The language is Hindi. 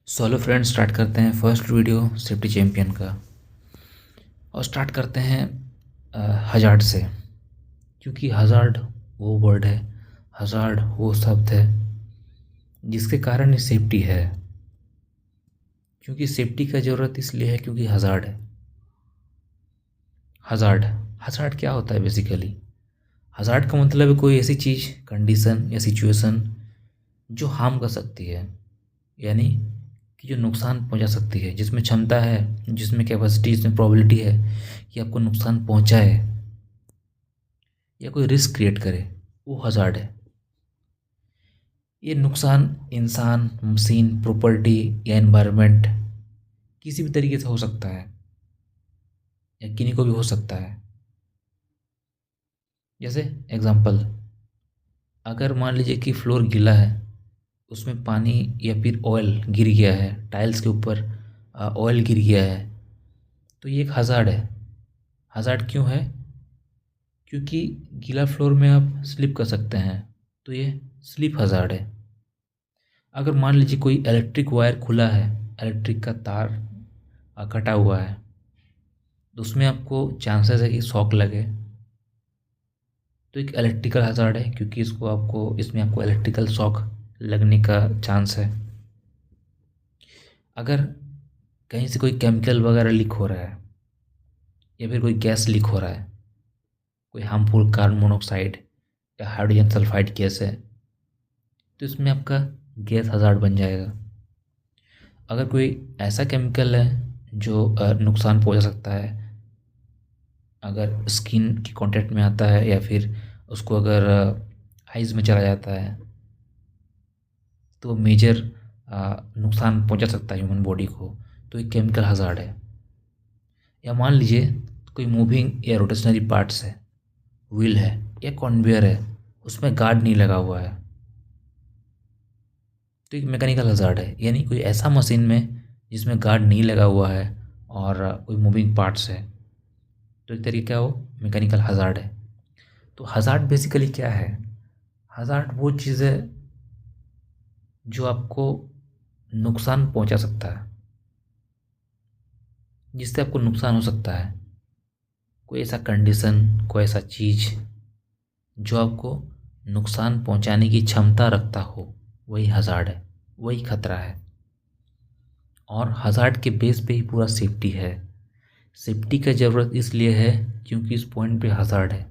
सोलो फ्रेंड्स, स्टार्ट करते हैं फर्स्ट वीडियो सेफ्टी चैम्पियन का। और स्टार्ट करते हैं हजार्ड से, क्योंकि हजार्ड वो वर्ड है, हजार्ड वो शब्द है जिसके कारण ये सेफ्टी है। क्योंकि सेफ्टी का ज़रूरत इसलिए है क्योंकि हजार्ड है। हजार्ड हजार्ड क्या होता है बेसिकली? हजार्ड का मतलब है कोई ऐसी चीज़, कंडीशन या सिचुएशन जो हार्म कर सकती है, यानी कि जो नुकसान पहुंचा सकती है, जिसमें क्षमता है, जिसमें कैपेसिटी, जिसमें प्रोबेबिलिटी है कि आपको नुकसान पहुंचाए या कोई रिस्क क्रिएट करे, वो हजार्ड है। ये नुकसान इंसान, मशीन, प्रॉपर्टी या एनवायरनमेंट किसी भी तरीके से हो सकता है या किन्हीं को भी हो सकता है। जैसे एग्जांपल, अगर मान लीजिए कि फ्लोर गीला है, उसमें पानी या फिर ऑयल गिर गया है, टाइल्स के ऊपर ऑयल गिर गया है, तो ये एक हजार्ड है। हजार्ड क्यों है? क्योंकि गीला फ्लोर में आप स्लिप कर सकते हैं, तो ये स्लिप हजार्ड है। अगर मान लीजिए कोई इलेक्ट्रिक वायर खुला है, इलेक्ट्रिक का तार कटा हुआ है, तो उसमें आपको चांसेस है कि शॉक लगे, तो एक इलेक्ट्रिकल हजार्ड है, क्योंकि इसमें आपको इलेक्ट्रिकल शॉक लगने का चांस है। अगर कहीं से कोई केमिकल वगैरह लीक हो रहा है या फिर कोई गैस लीक हो रहा है, कोई हार्मफुल कार्बन मोनोऑक्साइड या हाइड्रोजन सल्फाइड गैस है, तो इसमें आपका गैस हजार्ड बन जाएगा। अगर कोई ऐसा केमिकल है जो नुकसान पहुंचा सकता है, अगर स्किन के कांटेक्ट में आता है या फिर उसको अगर आइज़ में चला जाता है, तो मेजर नुकसान पहुंचा सकता है ह्यूमन बॉडी को, तो एक केमिकल हजार्ड है। या मान लीजिए कोई मूविंग या रोटेशनरी पार्ट्स है, व्हील है या कन्वेयर है, उसमें गार्ड नहीं लगा हुआ है, तो एक मैकेनिकल हजार्ड है। यानी कोई ऐसा मशीन में जिसमें गार्ड नहीं लगा हुआ है और कोई मूविंग पार्ट्स है, तो एक तरीके का वो मैकेनिकल हजार्ड है। तो हजार्ड बेसिकली क्या है? हजार्ड वो चीज़ है जो आपको नुकसान पहुंचा सकता है, जिससे आपको नुकसान हो सकता है। कोई ऐसा कंडीशन, कोई ऐसा चीज़ जो आपको नुकसान पहुंचाने की क्षमता रखता हो, वही हजार्ड है, वही खतरा है। और हजार्ड के बेस पे ही पूरा सेफ्टी है। सेफ्टी का ज़रूरत इसलिए है क्योंकि इस पॉइंट पे हजार्ड है।